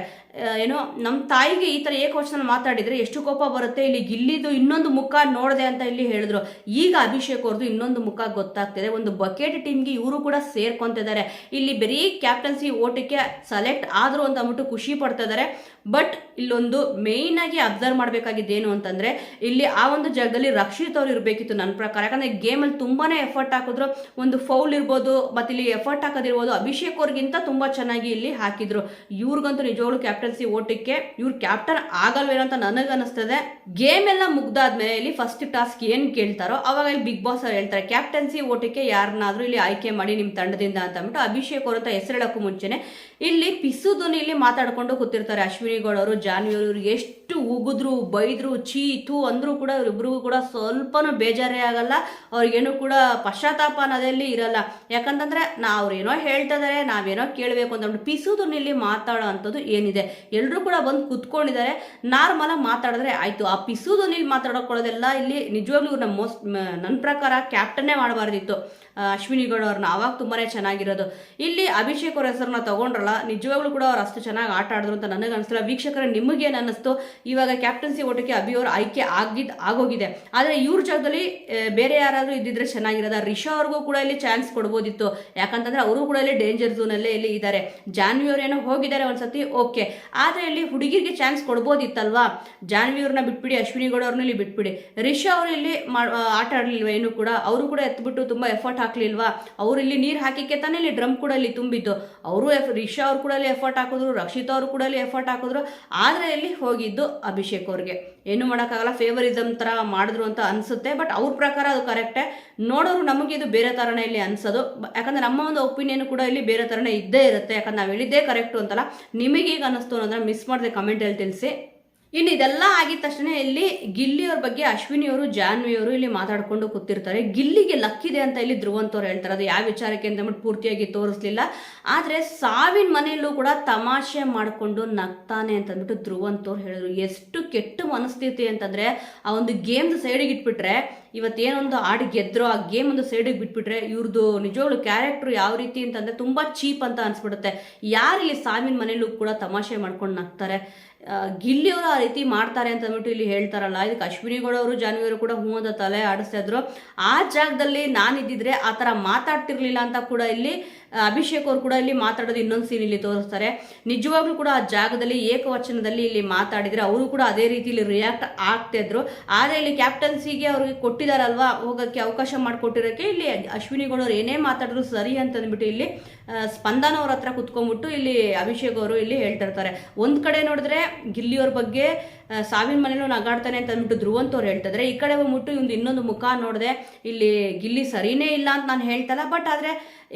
ಏನೋ ನಮ್ಮ ತಾಯಿಗೆ ಈ ಥರ ಏಕವಚನ ಮಾತಾಡಿದ್ರೆ ಎಷ್ಟು ಕೋಪ ಬರುತ್ತೆ, ಇಲ್ಲಿ ಗಿಲ್ಲಿದು ಇನ್ನೊಂದು ಮುಖ ನೋಡಿದೆ ಅಂತ ಇಲ್ಲಿ ಹೇಳಿದ್ರು. ಈಗ ಅಭಿಷೇಕ್ ಅವ್ರದ್ದು ಇನ್ನೊಂದು ಮುಖ ಗೊತ್ತಾಗ್ತಿದೆ. ಒಂದು ಬಕೆಟ್ ಟೀಮ್ಗೆ ಇವರು ಕೂಡ ಸೇರ್ಕೊಂತಿದ್ದಾರೆ. ಇಲ್ಲಿ ಬರೀ ಕ್ಯಾಪ್ಟನ್ಸಿ ಓಟಕ್ಕೆ ಸೆಲೆಕ್ಟ್ ಆದ್ರು ಅಂತ ಅಂದ್ಬಿಟ್ಟು ಖುಷಿ ಪಡ್ತಾ ಇದ್ದಾರೆ. ಬಟ್ ಇಲ್ಲೊಂದು ಮೇಯ್ನ್ ಆಗಿ ಅಬ್ಸರ್ವ್ ಮಾಡಬೇಕಾಗಿದ್ದೇನು ಅಂತಂದ್ರೆ, ಇಲ್ಲಿ ಆ ಒಂದು ಜಾಗದಲ್ಲಿ ರಕ್ಷಿತ್ ಅವ್ರು ಇರಬೇಕಿತ್ತು ನನ್ನ ಪ್ರಕಾರ. ಯಾಕಂದ್ರೆ ಗೇಮಲ್ಲಿ ತುಂಬಾನೇ ಎಫರ್ಟ್ ಹಾಕಿದ್ರು. ಒಂದು ಫೌಲ್ ಇರ್ಬೋದು, ಮತ್ತೆ ಇಲ್ಲಿ ಎಫರ್ಟ್ ಹಾಕೋದಿರ್ಬೋದು, ಅಭಿಷೇಕ್ ಅವ್ರಿಗಿಂತ ತುಂಬಾ ಚೆನ್ನಾಗಿ ಇಲ್ಲಿ ಹಾಕಿದ್ರು. ಇವ್ರಿಗಂತೂ ನಿಜವಾಗ್ಲೂ ಕ್ಯಾಪ್ಟನ್ಸಿ ಓಟಕ್ಕೆ ಇವ್ರು ಕ್ಯಾಪ್ಟನ್ ಆಗಲ್ವೇನೋ ಅಂತ ನನಗನ್ನಿಸ್ತದೆ. ಗೇಮ್ ಎಲ್ಲ ಮುಗ್ದಾದ್ಮೇಲೆ ಇಲ್ಲಿ ಫಸ್ಟ್ ಟಾಸ್ಕ್ ಏನ್ ಕೇಳ್ತಾರೋ ಅವಾಗ ಇಲ್ಲಿ ಬಿಗ್ ಬಾಸ್ ಅವ್ರು ಹೇಳ್ತಾರೆ, ಕ್ಯಾಪ್ಟನ್ಸಿ ಓಟಕ್ಕೆ ಯಾರನ್ನಾದ್ರೂ ಇಲ್ಲಿ ಆಯ್ಕೆ ಮಾಡಿ ನಿಮ್ಮ ತಂಡದಿಂದ ಅಂತ ಅಂದ್ಬಿಟ್ಟು ಅಭಿಷೇಕ್ ಅವ್ರ ಅಂತ ಹೆಸರು ಹೇಳಕ್ಕೂ ಮುಂಚೆನೆ ಇಲ್ಲಿ ಪಿಸು ಧ್ವನಿಯಲ್ಲಿ ಮಾತಾಡ್ಕೊಂಡು ಕೂತಿರ್ತಾರೆ ಅಶ್ವಿನಿ ಗೌಡ ಅವರು, ಜಾನ್ವಿ ಅವರು. ಇವ್ರಿಗೆ ಎಷ್ಟು ಉಗಿದ್ರು ಬೈದ್ರು ಚೀತು ಅಂದ್ರೂ ಕೂಡ ಇವ್ರಿಬ್ರಿಗೂ ಕೂಡ ಸ್ವಲ್ಪನೂ ಬೇಜಾರೇ ಆಗಲ್ಲ. ಅವ್ರಿಗೇನು ಕೂಡ ಪಶ್ಚಾತ್ತಾಪ ಅನ್ನೋದಲ್ಲಿ ಇರಲ್ಲ. ಯಾಕಂತಂದ್ರೆ ಅವ್ರೇನೋ ಹೇಳ್ತಾ ಇದಾರೆ, ನಾವೇನೋ ಕೇಳಬೇಕು ಅಂತ ಪಿಸು ಧ್ವನಿಯಲ್ಲಿ ಮಾತಾಡೋ ಅಂಥದ್ದು ಏನಿದೆ, ಎಲ್ಲರೂ ಕೂಡ ಬಂದು ಕುತ್ಕೊಂಡಿದ್ದಾರೆ. ನಾರ್ಮಲ್ ಆಗಿ ಮಾತಾಡಿದ್ರೆ ಆಯ್ತು. ಆ ಪಿಸು ಧ್ವನಿಯಲ್ಲಿ ಮಾತಾಡೋಕೊಳ್ಳೋದೆಲ್ಲ ಇಲ್ಲಿ ನಿಜವಾಗ್ಲೂ ನನ್ನ ಪ್ರಕಾರ ಕ್ಯಾಪ್ಟನ್ನೇ ಮಾಡಬಾರ್ದಿತ್ತು ಅಶ್ವಿನಿ ಗೌಡ ಅವ್ರನ್ನ. ಅವಾಗ ತುಂಬಾನೇ ಚೆನ್ನಾಗಿರೋದು. ಇಲ್ಲಿ ಅಭಿಷೇಕ್ ಅವ್ರ ಹೆಸರನ್ನ ತಗೊಂಡ್ರಲ್ಲ, ನಿಜವಾಗ್ಲೂ ಕೂಡ ಅವ್ರು ಅಷ್ಟು ಚೆನ್ನಾಗಿ ಆಟ ಆಡಿದ್ರು ಅಂತ ನನಗೆ ಅನಿಸ್ತಿಲ್ಲ. ವೀಕ್ಷಕರ ನಿಮಗೇನು ಅನ್ನಿಸ್ತು? ಇವಾಗ ಕ್ಯಾಪ್ಟನ್ಸಿ ಓಟಕ್ಕೆ ಅಭಿ ಅವರು ಆಯ್ಕೆ ಆಗೋಗಿದೆ. ಆದರೆ ಇವ್ರ ಜಾಗದಲ್ಲಿ ಬೇರೆ ಯಾರಾದರೂ ಇದ್ದಿದ್ರೆ ಚೆನ್ನಾಗಿರೋದ. ರಿಷಾ ಅವ್ರಿಗೂ ಕೂಡ ಇಲ್ಲಿ ಚಾನ್ಸ್ ಕೊಡ್ಬೋದಿತ್ತು. ಯಾಕಂತಂದ್ರೆ ಅವರು ಕೂಡ ಇಲ್ಲಿ ಡೇಂಜರ್ ಝೋನಲ್ಲೇ ಇಲ್ಲಿ ಇದ್ದಾರೆ. ಜಾನ್ವಿ ಅವ್ರು ಏನೋ ಹೋಗಿದ್ದಾರೆ ಒಂದ್ಸತಿ, ಓಕೆ. ಆದರೆ ಇಲ್ಲಿ ಹುಡುಗಿರಿಗೆ ಚಾನ್ಸ್ ಕೊಡ್ಬೋದಿತ್ತಲ್ವಾ? ಜಾನ್ವಿ ಅವ್ರನ್ನ ಬಿಟ್ಬಿಡಿ, ಅಶ್ವಿನಿ ಗೌಡ ಅವ್ರನ್ನ ಇಲ್ಲಿ ಬಿಟ್ಬಿಡಿ. ರಿಷಾ ಅವರು ಇಲ್ಲಿ ಆಟ ಆಡ್ಲಿಲ್ವಾ ಏನು ಕೂಡ? ಅವರು ಕೂಡ ಎತ್ಬಿಟ್ಟು ತುಂಬಾ ಎಫರ್ಟ್ ಹಾಕ್ಲಿಲ್ವಾ? ಅವ್ರು ಇಲ್ಲಿ ನೀರು ಹಾಕಿಕ್ಕೆ ತಾನೇ ಇಲ್ಲಿ ಡ್ರಮ್ ಕೂಡ ಇಲ್ಲಿ ತುಂಬಿದ್ದು. ಅವರು ರಿಷಾ ಅವ್ರು ಕೂಡ ಇಲ್ಲಿ ಎಫರ್ಟ್ ಹಾಕಿದ್ರು, ರಕ್ಷಿತಾ ಅವರು ಕೂಡ ಇಲ್ಲಿ ಎಫರ್ಟ್ ಹಾಕಿದ್ರು. ಆದರೆ ಇಲ್ಲಿ ಹೋಗಿದ್ದು ಅಭಿಷೇಕ್ ಅವ್ರಿಗೆ. ಏನು ಮಾಡೋಕ್ಕಾಗಲ್ಲ, ಫೇವರಿಸಮ್ ತರ ಮಾಡಿದ್ರು ಅಂತ ಅನ್ಸುತ್ತೆ. ಬಟ್ ಅವ್ರ ಪ್ರಕಾರ ಅದು ಕರೆಕ್ಟೇ. ನೋಡೋರು ನಮಗೆ ಇದು ಬೇರೆ ತರನೇ ಇಲ್ಲಿ ಅನ್ಸೋದು. ಯಾಕಂದ್ರೆ ನಮ್ಮ ಒಂದು ಒಪಿನಿಯನ್ ಕೂಡ ಇಲ್ಲಿ ಬೇರೆ ತರನೇ ಇದ್ದೇ ಇರುತ್ತೆ. ಯಾಕಂದ್ರೆ ನಾವು ಹೇಳಿದ್ದೇ ಕರೆಕ್ಟು ಅಂತಲ್ಲ. ನಿಮಗೆ ಈಗ ಅನ್ನಿಸ್ತು ಅನ್ನೋದನ್ನ ಮಿಸ್ ಮಾಡದೆ ಕಮೆಂಟಲ್ಲಿ ತಿಳಿಸಿ. ಇನ್ನು ಇದೆಲ್ಲ ಆಗಿದ ತಕ್ಷಣ ಇಲ್ಲಿ ಗಿಲ್ಲಿಯವ್ರ ಬಗ್ಗೆ ಅಶ್ವಿನಿಯವರು ಜಾನ್ವಿಯವರು ಇಲ್ಲಿ ಮಾತಾಡ್ಕೊಂಡು ಕೂತಿರ್ತಾರೆ. ಗಿಲ್ಲಿಗೆ ಲಕ್ಕಿದೆ ಅಂತ ಇಲ್ಲಿ ಧ್ರುವಂತವ್ರು ಹೇಳ್ತಾರೆ. ಅದು ಯಾವ ವಿಚಾರಕ್ಕೆ ಅಂತ ಪೂರ್ತಿಯಾಗಿ ತೋರಿಸ್ಲಿಲ್ಲ. ಆದ್ರೆ ಸಾವಿನ ಮನೆಯಲ್ಲೂ ಕೂಡ ತಮಾಷೆ ಮಾಡಿಕೊಂಡು ನಗ್ತಾನೆ ಅಂತಂದ್ಬಿಟ್ಟು ಧ್ರುವಂತವ್ರು ಹೇಳಿದ್ರು. ಎಷ್ಟು ಕೆಟ್ಟ ಮನಸ್ಥಿತಿ ಅಂತಂದ್ರೆ ಆ ಒಂದು ಗೇಮ್ದು ಸೈಡಿಗೆ ಇಟ್ಬಿಟ್ರೆ, ಇವತ್ತೇನೊಂದು ಆಡಿ ಗೆದ್ರೋ ಆ ಗೇಮ್ ಒಂದು ಸೈಡಿಗೆ ಬಿಟ್ಬಿಟ್ರೆ ಇವ್ರದ್ದು ನಿಜವಾಗ್ಲು ಕ್ಯಾರೆಕ್ಟರ್ ಯಾವ ರೀತಿ ಅಂತಂದ್ರೆ ತುಂಬಾ ಚೀಪ್ ಅಂತ ಅನ್ಸ್ಬಿಡುತ್ತೆ. ಯಾರು ಇಲ್ಲಿ ಸಾವಿನ ಮನೆಯಲ್ಲೂ ಕೂಡ ತಮಾಷೆ ಮಾಡ್ಕೊಂಡು ನಗ್ತಾರೆ? ಗಿಲ್ಲಿಯವರು ಆ ರೀತಿ ಮಾಡ್ತಾರೆ ಅಂತ ಅಂದ್ಬಿಟ್ಟು ಇಲ್ಲಿ ಹೇಳ್ತಾರಲ್ಲ, ಇದಕ್ಕೆ ಅಶ್ವಿನಿಗೌಡವರು ಜಾನ್ವಿಯವರು ಕೂಡ ಹೂ ಅಂತ ತಲೆ ಆಡಿಸ್ತಾ ಇದ್ರು. ಆ ಜಾಗದಲ್ಲಿ ನಾನಿದ್ದಿದ್ರೆ ಆ ಥರ ಮಾತಾಡ್ತಿರ್ಲಿಲ್ಲ ಅಂತ ಕೂಡ ಇಲ್ಲಿ ಅಭಿಷೇಕ್ ಅವರು ಕೂಡ ಇಲ್ಲಿ ಮಾತಾಡೋದು ಇನ್ನೊಂದು ಸೀನ್ ಇಲ್ಲಿ ತೋರಿಸ್ತಾರೆ. ನಿಜವಾಗ್ಲೂ ಕೂಡ ಆ ಜಾಗದಲ್ಲಿ ಏಕವಚನದಲ್ಲಿ ಇಲ್ಲಿ ಮಾತಾಡಿದ್ರೆ ಅವರು ಕೂಡ ಅದೇ ರೀತಿಯಲ್ಲಿ ರಿಯಾಕ್ಟ್ ಆಗ್ತಾ ಇದ್ರು. ಆದರೆ ಇಲ್ಲಿ ಕ್ಯಾಪ್ಟನ್ಸಿಗೆ ಅವ್ರಿಗೆ ಕೊಟ್ಟಿದಾರಲ್ವಾ ಹೋಗೋಕ್ಕೆ ಅವಕಾಶ ಮಾಡಿಕೊಟ್ಟಿರೋಕ್ಕೆ ಇಲ್ಲಿ ಅಶ್ವಿನಿಗೌಡರು ಏನೇ ಮಾತಾಡಿದ್ರು ಸರಿ ಅಂತ ಅಂದ್ಬಿಟ್ಟು ಇಲ್ಲಿ ಸ್ಪಂದನ ಅವ್ರ ಹತ್ರ ಕುತ್ಕೊಂಡ್ಬಿಟ್ಟು ಇಲ್ಲಿ ಅಭಿಷೇಕ್ ಅವರು ಇಲ್ಲಿ ಹೇಳ್ತಿರ್ತಾರೆ. ಒಂದ್ ಕಡೆ ನೋಡಿದ್ರೆ ಗಿಲ್ಲಿಯವ್ರ ಬಗ್ಗೆ ಸಾವಿನ ಮನೇಲೂ ನಗಾಡ್ತಾನೆ ಅಂತ ಅಂದ್ಬಿಟ್ಟು ಧ್ರುವಂತವ್ರು ಹೇಳ್ತಿದ್ರೆ, ಈ ಕಡೆ ಬಂದ್ಬಿಟ್ಟು ಇವ್ದು ಇನ್ನೊಂದು ಮುಖ ನೋಡಿದೆ ಇಲ್ಲಿ ಗಿಲ್ಲಿ ಸರಿನೇ ಇಲ್ಲ ಅಂತ ನಾನು ಹೇಳ್ತಲ್ಲ, ಬಟ್ ಆದರೆ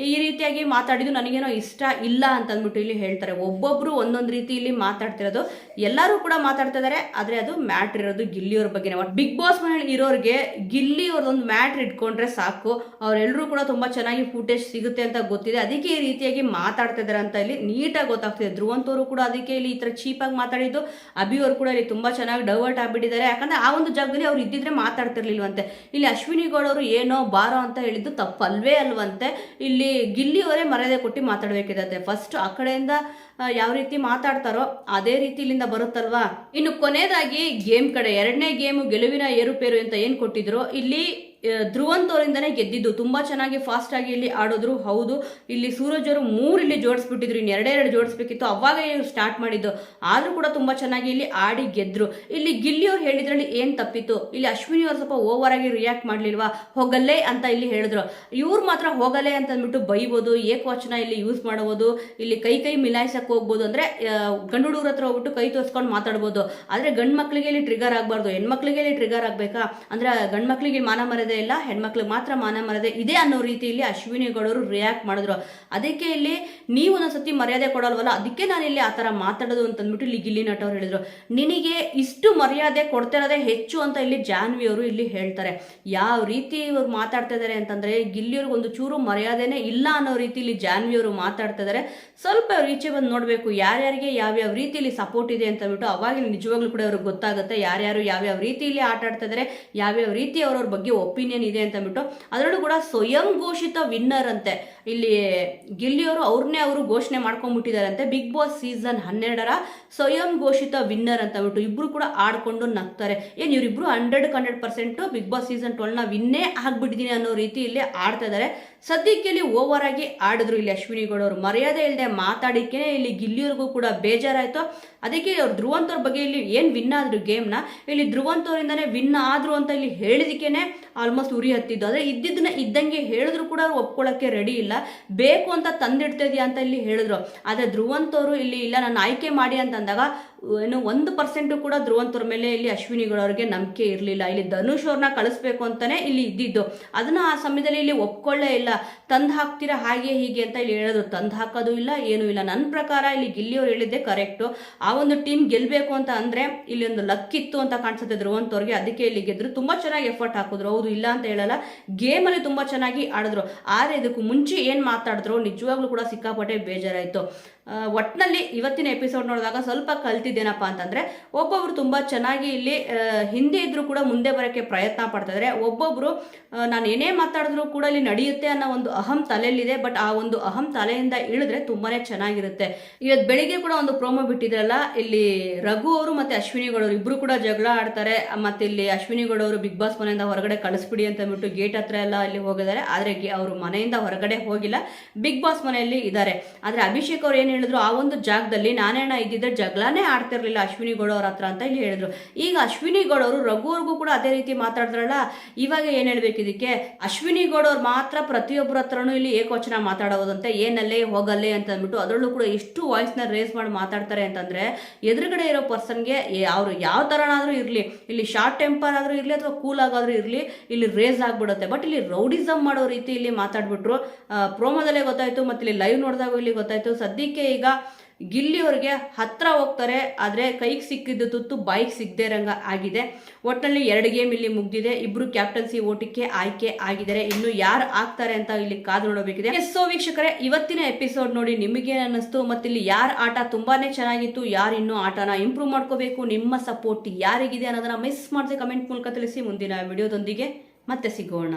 ಈ ರೀತಿಯಾಗಿ ಮಾತಾಡಿದ್ದು ನನಗೇನೋ ಇಷ್ಟ ಇಲ್ಲ ಅಂತ ಅಂದ್ಬಿಟ್ಟು ಇಲ್ಲಿ ಹೇಳ್ತಾರೆ. ಒಬ್ಬೊಬ್ರು ಒಂದೊಂದು ರೀತಿ ಇಲ್ಲಿ ಮಾತಾಡ್ತಿರೋದು, ಎಲ್ಲರೂ ಕೂಡ ಮಾತಾಡ್ತಾ ಇದಾರೆ. ಆದ್ರೆ ಅದು ಮ್ಯಾಟ್ರ್ ಇರೋದು ಗಿಲ್ಲಿಯವ್ರ ಬಗ್ಗೆ. ಬಿಗ್ ಬಾಸ್ ಮನೇಲಿ ಇರೋರಿಗೆ ಗಿಲ್ಲಿ ಅವ್ರದೊಂದು ಮ್ಯಾಟ್ರ್ ಇಟ್ಕೊಂಡ್ರೆ ಸಾಕು, ಅವರೆಲ್ಲರೂ ಕೂಡ ತುಂಬಾ ಚೆನ್ನಾಗಿ ಫುಟೇಜ್ ಸಿಗುತ್ತೆ ಅಂತ ಗೊತ್ತಿದೆ. ಅದಕ್ಕೆ ಈ ರೀತಿಯಾಗಿ ಮಾತಾಡ್ತಾ ಇದಾರೆ ಅಂತ ಇಲ್ಲಿ ನೀಟಾಗಿ ಗೊತ್ತಾಗ್ತಿದೆ. ಧ್ರುವಂತವರು ಕೂಡ ಅದಕ್ಕೆ ಇಲ್ಲಿ ಈ ತರ ಚೀಪಾಗಿ ಮಾತಾಡಿದ್ದು, ಅಭಿಯವರು ಕೂಡ ಇಲ್ಲಿ ತುಂಬಾ ಚೆನ್ನಾಗಿ ಡೈವರ್ಟ್ ಆಗ್ಬಿಟ್ಟಿದ್ದಾರೆ. ಯಾಕಂದ್ರೆ ಆ ಒಂದು ಜಾಗದಲ್ಲಿ ಅವ್ರು ಇದ್ದಿದ್ರೆ ಮಾತಾಡ್ತಿರ್ಲಿಲ್ವಂತೆ. ಇಲ್ಲಿ ಅಶ್ವಿನಿ ಗೌಡವರು ಏನೋ ಬಾರೋ ಅಂತ ಹೇಳಿದ್ದು ತಪ್ಪಲ್ವೇ ಅಲ್ವಂತೆ. ಇಲ್ಲಿ ಗಿಲ್ಲಿಯವರೇ ಮರ್ಯಾದೆ ಕೊಟ್ಟು ಮಾತಾಡ್ಬೇಕಿದೆ. ಫಸ್ಟ್ ಆ ಕಡೆಯಿಂದ ಯಾವ ರೀತಿ ಮಾತಾಡ್ತಾರೋ ಅದೇ ರೀತಿ ಇಲ್ಲಿಂದ ಬರುತ್ತಲ್ವಾ. ಇನ್ನು ಕೊನೆಯದಾಗಿ ಗೇಮ್ ಕಡೆ, ಎರಡನೇ ಗೇಮು ಗೆಲುವಿನ ಏರುಪೇರು ಅಂತ ಏನ್ ಕೊಟ್ಟಿದ್ರು, ಇಲ್ಲಿ ಧ್ರುವಂತವರಿಂದನೇ ಗೆದ್ದಿದ್ದು. ತುಂಬಾ ಚೆನ್ನಾಗಿ ಫಾಸ್ಟ್ ಆಗಿ ಇಲ್ಲಿ ಆಡೋದ್ರು. ಹೌದು, ಇಲ್ಲಿ ಸೂರಜ್ ಅವರು 3 ಇಲ್ಲಿ ಜೋಡಿಸ್ಬಿಟ್ಟಿದ್ರು, ಇನ್ನು 2 ಜೋಡಿಸ್ಬೇಕಿತ್ತು, ಅವಾಗ ಸ್ಟಾರ್ಟ್ ಮಾಡಿದ್ದು. ಆದ್ರೂ ಕೂಡ ತುಂಬಾ ಚೆನ್ನಾಗಿ ಇಲ್ಲಿ ಆಡಿ ಗೆದ್ರು. ಇಲ್ಲಿ ಗಿಲ್ಲಿ ಅವ್ರು ಹೇಳಿದ್ರಲ್ಲಿ ಏನ್ ತಪ್ಪಿತ್ತು? ಇಲ್ಲಿ ಅಶ್ವಿನಿ ಅವ್ರು ಸ್ವಲ್ಪ ಓವರ್ ಆಗಿ ರಿಯಾಕ್ಟ್ ಮಾಡ್ಲಿಲ್ವಾ? ಹೋಗಲ್ಲೇ ಅಂತ ಇಲ್ಲಿ ಹೇಳಿದ್ರು. ಇವ್ರು ಮಾತ್ರ ಹೋಗಲ್ಲೇ ಅಂತ ಅಂದ್ಬಿಟ್ಟು ಬೈಬೋದು, ಏಕವಚನ ಇಲ್ಲಿ ಯೂಸ್ ಮಾಡಬಹುದು, ಇಲ್ಲಿ ಕೈ ಮಿಲಾಯಿಸಕ್ ಹೋಗ್ಬೋದು. ಅಂದ್ರೆ ಗಂಡು ಹುಡುಗರ ಹತ್ರ ಹೋಗ್ಬಿಟ್ಟು ಕೈ ತೋರಿಸ್ಕೊಂಡು ಮಾತಾಡ್ಬೋದು. ಆದ್ರೆ ಗಂಡ್ ಮಕ್ಳಿಗೆ ಇಲ್ಲಿ ಟ್ರಿಗರ್ ಆಗ್ಬಾರ್ದು, ಹೆಣ್ಮಕ್ಳಿಗೆ ಇಲ್ಲಿ ಟ್ರಿಗರ್ ಆಗ್ಬೇಕಾ? ಅಂದ್ರೆ ಗಂಡ್ ಮಕ್ಳಿಗೆ ಮಾನ ಮರ್ಯಾದೆ ಇಲ್ಲ, ಹೆಣ್ಮಕ್ಳಿಗೆ ಮಾತ್ರ ಮಾನ ಮರ್ಯಾದೆ ಇದೆ ಅನ್ನೋ ರೀತಿಯಲ್ಲಿ ಅಶ್ವಿನಿ ಗೌಡರು ರಿಯಾಕ್ಟ್ ಮಾಡಿದ್ರು. ಅದಕ್ಕೆ ಇಲ್ಲಿ ನೀವು ಒಂದೊಂದ್ಸತಿ ಮರ್ಯಾದೆ ಕೊಡಲ್ವಲ್ಲ, ಅದಕ್ಕೆ ನಾನು ಇಲ್ಲಿ ಆ ತರ ಮಾತಾಡೋದು ಅಂತ ಅಂದ್ಬಿಟ್ಟು ಇಲ್ಲಿ ಗಿಲ್ಲಿ ನಟ ಅವ್ರು ಹೇಳಿದ್ರು. ನಿನಗೆ ಇಷ್ಟು ಮರ್ಯಾದೆ ಕೊಡ್ತಿರೋದೇ ಹೆಚ್ಚು ಅಂತ ಇಲ್ಲಿ ಜಾನ್ವಿ ಅವರು ಇಲ್ಲಿ ಹೇಳ್ತಾರೆ. ಯಾವ ರೀತಿ ಇವ್ರು ಮಾತಾಡ್ತಾ ಇದಾರೆ ಅಂತಂದ್ರೆ, ಗಿಲ್ಲಿಯವ್ರಿಗೆ ಒಂದು ಚೂರು ಮರ್ಯಾದೆನೇ ಇಲ್ಲ ಅನ್ನೋ ರೀತಿಯಲ್ಲಿ ಜಾನ್ವಿ ಅವರು ಮಾತಾಡ್ತಾ ಇದಾರೆ. ಸ್ವಲ್ಪ ಈಚೆ ಬಂದು ನೋಡ್ಬೇಕು ಯಾರ್ಯಾರಿಗೆ ಯಾವ್ಯಾವ ರೀತಿಯಲ್ಲಿ ಸಪೋರ್ಟ್ ಇದೆ ಅಂತ ಅಂದ್ಬಿಟ್ಟು, ಅವಾಗ ನಿಜವಾಗ್ಲೂ ಕೂಡ ಅವ್ರಿಗೆ ಗೊತ್ತಾಗುತ್ತೆ ಯಾರ್ಯಾರು ಯಾವ್ಯಾವ ರೀತಿಯಲ್ಲಿ ಆಟ ಆಡ್ತಾ ಇದಾರೆ, ಯಾವ್ಯಾವ ರೀತಿ ಅವ್ರವ್ರ ಬಗ್ಗೆ ಒಪಿನಿಯನ್ ಇದೆ ಅಂತ ಅಂದ್ಬಿಟ್ಟು. ಅದರಲ್ಲೂ ಕೂಡ ಸ್ವಯಂ ಘೋಷಿತ ವಿನ್ನರ್ ಅಂತೆ ಇಲ್ಲಿ ಗಿಲ್ಲಿಯವರು ಅವ್ರನ್ನೇ ಅವರು ಘೋಷಣೆ ಮಾಡ್ಕೊಂಡ್ಬಿಟ್ಟಿದಾರಂತೆ. ಬಿಗ್ ಬಾಸ್ ಸೀಸನ್ 12 ಸ್ವಯಂ ಘೋಷಿತ ವಿನ್ನರ್ ಅಂತ ಅಂದ್ಬಿಟ್ಟು ಇಬ್ರು ಕೂಡ ಆಡ್ಕೊಂಡು ನಗ್ತಾರೆ. ಏನ್ ಇವರಿಬ್ರು 100% ಬಿಗ್ ಬಾಸ್ ಸೀಸನ್ 12 ವಿನ್ನೇ ಆಗ್ಬಿಟ್ಟಿದೀನಿ ಅನ್ನೋ ರೀತಿ ಇಲ್ಲಿ ಆಡ್ತಾ ಇದಾರೆ. ಸದ್ಯಕ್ಕೆ ಇಲ್ಲಿ ಓವರ್ ಆಗಿ ಆಡಿದ್ರು ಇಲ್ಲಿ ಅಶ್ವಿನಿ ಗೌಡ ಅವರು, ಮರ್ಯಾದೆ ಇಲ್ಲದೆ ಮಾತಾಡಿಕೆ ಇಲ್ಲಿ ಗಿಲ್ಲಿಯವ್ರಿಗೂ ಕೂಡ ಬೇಜಾರಾಯ್ತು. ಅದಕ್ಕೆ ಅವ್ರು ಧ್ರುವಂತವ್ರ ಬಗ್ಗೆ ಇಲ್ಲಿ ಏನ್ ವಿನ್ ಆದ್ರು ಗೇಮ್ನ, ಇಲ್ಲಿ ಧ್ರುವಂತವರಿಂದಾನೇ ವಿನ್ ಆದ್ರು ಅಂತ ಇಲ್ಲಿ ಹೇಳಿದಕ್ಕೇನೆ ಆಲ್ಮೋಸ್ಟ್ ಉರಿ ಹತ್ತಿದ್ದು. ಆದ್ರೆ ಇದ್ದಿದ್ದನ್ನ ಇದ್ದಂಗೆ ಹೇಳಿದ್ರು ಕೂಡ ಅವ್ರು ಒಪ್ಕೊಳ್ಳೋಕೆ ರೆಡಿ ಇಲ್ಲ, ಬೇಕು ಅಂತ ತಂದಿಡ್ತಾ ಇದೆಯಾ ಅಂತ ಇಲ್ಲಿ ಹೇಳಿದ್ರು. ಆದ್ರೆ ಧ್ರುವಂತವರು ಇಲ್ಲಿ ಇಲ್ಲ, ನಾನು ಆಯ್ಕೆ ಮಾಡಿ ಅಂತ ಅಂದಾಗ ಏನು 1% ಕೂಡ ಧ್ರುವಂತವ್ರ ಮೇಲೆ ಇಲ್ಲಿ ಅಶ್ವಿನಿ ಗೌಡ ಅವ್ರಿಗೆ ನಂಬಿಕೆ ಇರಲಿಲ್ಲ. ಇಲ್ಲಿ ಧನುಷ್ ಅವ್ರನ್ನ ಕಳಿಸ್ಬೇಕು ಅಂತಾನೆ ಇಲ್ಲಿ ಇದ್ದಿದ್ದು. ಅದನ್ನ ಆ ಸಮಯದಲ್ಲಿ ಇಲ್ಲಿ ಒಪ್ಕೊಳ್ಳೇ ಇಲ್ಲ. ತಂದು ಹಾಕ್ತೀರಾ ಹಾಗೆ ಹೀಗೆ ಅಂತ ಇಲ್ಲಿ ಹೇಳಿದ್ರು. ತಂದು ಹಾಕೋದು ಇಲ್ಲ, ಏನೂ ಇಲ್ಲ. ನನ್ನ ಪ್ರಕಾರ ಇಲ್ಲಿ ಗಿಲ್ಲಿ ಅವ್ರು ಹೇಳಿದ್ದೆ ಕರೆಕ್ಟು. ಆ ಒಂದು ಟೀಮ್ ಗೆಲ್ಬೇಕು ಅಂತ ಅಂದ್ರೆ ಇಲ್ಲಿ ಒಂದು ಲಕ್ ಇತ್ತು ಅಂತ ಕಾಣಿಸುತ್ತೆ ಧ್ರುವಂತವ್ರಿಗೆ, ಅದಕ್ಕೆ ಇಲ್ಲಿ ಗೆದ್ರು. ತುಂಬಾ ಚೆನ್ನಾಗಿ ಎಫರ್ಟ್ ಹಾಕಿದ್ರು, ಹೌದು ಇಲ್ಲ ಅಂತ ಹೇಳಲ್ಲ. ಗೇಮ್ ಅಲ್ಲಿ ತುಂಬಾ ಚೆನ್ನಾಗಿ ಆಡಿದ್ರು. ಆದ್ರೆ ಇದಕ್ಕೂ ಮುಂಚೆ ಏನ್ ಮಾತಾಡಿದ್ರು ನಿಜವಾಗ್ಲೂ ಕೂಡ ಸಿಕ್ಕಾಪಟ್ಟೆ ಬೇಜಾರಾಯ್ತು. ಒಟ್ಟಿನಲ್ಲಿ ಇವತ್ತಿನ ಎಪಿಸೋಡ್ ನೋಡಿದಾಗ ಸ್ವಲ್ಪ ಕಲ್ತಿದ್ದೇನಪ್ಪ ಅಂತಂದ್ರೆ, ಒಬ್ಬೊಬ್ರು ತುಂಬಾ ಚೆನ್ನಾಗಿ ಇಲ್ಲಿ ಹಿಂದೆ ಇದ್ರು ಕೂಡ ಮುಂದೆ ಬರೋಕ್ಕೆ ಪ್ರಯತ್ನ ಪಡ್ತಾ ಇದ್ದಾರೆ. ಒಬ್ಬೊಬ್ರು ನಾನು ಏನೇ ಮಾತಾಡಿದ್ರು ಕೂಡ ಇಲ್ಲಿ ನಡೆಯುತ್ತೆ ಅನ್ನೋ ಒಂದು ಅಹಂ ತಲೆಯಲ್ಲಿದೆ. ಬಟ್ ಆ ಒಂದು ಅಹಂ ತಲೆಯಿಂದ ಇಳಿದ್ರೆ ತುಂಬಾನೇ ಚೆನ್ನಾಗಿರುತ್ತೆ. ಇವತ್ತು ಬೆಳಿಗ್ಗೆ ಕೂಡ ಒಂದು ಪ್ರೋಮೋ ಬಿಟ್ಟಿದ್ರಲ್ಲ, ಇಲ್ಲಿ ರಘು ಅವರು ಮತ್ತೆ ಅಶ್ವಿನಿ ಗೌಡವರು ಇಬ್ರು ಕೂಡ ಜಗಳ ಆಡ್ತಾರೆ. ಮತ್ತೆ ಇಲ್ಲಿ ಅಶ್ವಿನಿ ಗೌಡವರು ಬಿಗ್ ಬಾಸ್ ಮನೆಯಿಂದ ಹೊರಗಡೆ ಕಳಿಸ್ಬಿಡಿ ಅಂತ ಅಂದ್ಬಿಟ್ಟು ಗೇಟ್ ಹತ್ರ ಎಲ್ಲ ಇಲ್ಲಿ ಹೋಗಿದ್ದಾರೆ. ಆದ್ರೆ ಅವರು ಮನೆಯಿಂದ ಹೊರಗಡೆ ಹೋಗಿಲ್ಲ, ಬಿಗ್ ಬಾಸ್ ಮನೆಯಲ್ಲಿ ಇದ್ದಾರೆ. ಆದ್ರೆ ಅಭಿಷೇಕ್ ಅವ್ರು ಏನ್ ಹೇಳಿದ್ರು, ಆ ಒಂದು ಜಾಗದಲ್ಲಿ ನಾನೇನ ಇದ್ದಿದ್ರೆ ಜಗಳನೇ ಆಡ್ತಿರ್ಲಿಲ್ಲ ಅಶ್ವಿನಿ ಗೌಡ ಅವ್ರ ಹತ್ರ ಅಂತ ಇಲ್ಲಿ ಹೇಳಿದ್ರು. ಈಗ ಅಶ್ವಿನಿ ಗೌಡ ಅವರು ರಘು ಅವ್ರಿಗೂ ಕೂಡ ಅದೇ ರೀತಿ ಮಾತಾಡಿದ್ರಲ್ಲ, ಇವಾಗ ಏನ್ ಹೇಳ್ಬೇಕು ಇದಕ್ಕೆ? ಅಶ್ವಿನಿ ಗೌಡ ಅವ್ರು ಮಾತ್ರ ಪ್ರತಿಯೊಬ್ಬರ ಹತ್ರನೂ ಇಲ್ಲಿ ಏಕವಚನ ಮಾತಾಡೋದಂತೆ, ಏನಲ್ಲೇ ಹೋಗಲ್ಲೇ ಅಂತ ಅಂದ್ಬಿಟ್ಟು. ಅದರಲ್ಲೂ ಕೂಡ ಎಷ್ಟು ವಾಯ್ಸ್ ನ ರೇಸ್ ಮಾಡಿ ಮಾತಾಡ್ತಾರೆ ಅಂತಂದ್ರೆ, ಎದುರುಗಡೆ ಇರೋ ಪರ್ಸನ್ಗೆ ಅವ್ರು ಯಾವ ತರನಾದ್ರೂ ಇರ್ಲಿ, ಇಲ್ಲಿ ಶಾರ್ಟ್ ಟೆಂಪರ್ ಆದ್ರೂ ಇರ್ಲಿ ಅಥವಾ ಕೂಲ್ ಆಗಾದ್ರೂ ಇರ್ಲಿ, ಇಲ್ಲಿ ರೇಸ್ ಆಗ್ಬಿಡುತ್ತೆ. ಬಟ್ ಇಲ್ಲಿ ರೌಡಿಸಮ್ ಮಾಡೋ ರೀತಿ ಇಲ್ಲಿ ಮಾತಾಡ್ಬಿಟ್ರು ಪ್ರೋಮೋದಲ್ಲೇ ಗೊತ್ತಾಯಿತು ಮತ್ತು ಇಲ್ಲಿ ಲೈವ್ ನೋಡಿದಾಗ ಇಲ್ಲಿ ಗೊತ್ತಾಯಿತು. ಸದ್ಯಕ್ಕೆ ಈಗ ಗಿಲ್ಲಿ ಅವ್ರಿಗೆ ಹತ್ರ ಹೋಗ್ತಾರೆ, ಆದರೆ ಕೈಗೆ ಸಿಕ್ಕಿದ್ದು ತುತ್ತು ಬಾಯಿಗೆ ಸಿಗದೇ ಇರಂಗ ಆಗಿದೆ. ಒಟ್ಟಿನಲ್ಲಿ 2 ಗೇಮ್ ಇಲ್ಲಿ ಮುಗ್ದಿದೆ. ಇಬ್ರು ಕ್ಯಾಪ್ಟನ್ಸಿ ಓಟಿಗೆ ಆಯ್ಕೆ ಆಗಿದ್ದಾರೆ. ಇನ್ನು ಯಾರು ಆಗ್ತಾರೆ ಅಂತ ಇಲ್ಲಿ ಕಾದು ನೋಡಬೇಕಿದೆ. ಸೊ ವೀಕ್ಷಕರೇ, ಇವತ್ತಿನ ಎಪಿಸೋಡ್ ನೋಡಿ ನಿಮಗೇನು ಅನ್ನಿಸ್ತು, ಮತ್ತು ಇಲ್ಲಿ ಯಾರ ಆಟ ತುಂಬಾನೇ ಚೆನ್ನಾಗಿತ್ತು, ಯಾರು ಇನ್ನೂ ಆಟನ ಇಂಪ್ರೂವ್ ಮಾಡ್ಕೋಬೇಕು, ನಿಮ್ಮ ಸಪೋರ್ಟ್ ಯಾರಿಗಿದೆ ಅನ್ನೋದನ್ನ ಮಿಸ್ ಮಾಡದೆ ಕಮೆಂಟ್ ಮೂಲಕ ತಿಳಿಸಿ. ಮುಂದಿನ ವಿಡಿಯೋದೊಂದಿಗೆ ಮತ್ತೆ ಸಿಗೋಣ.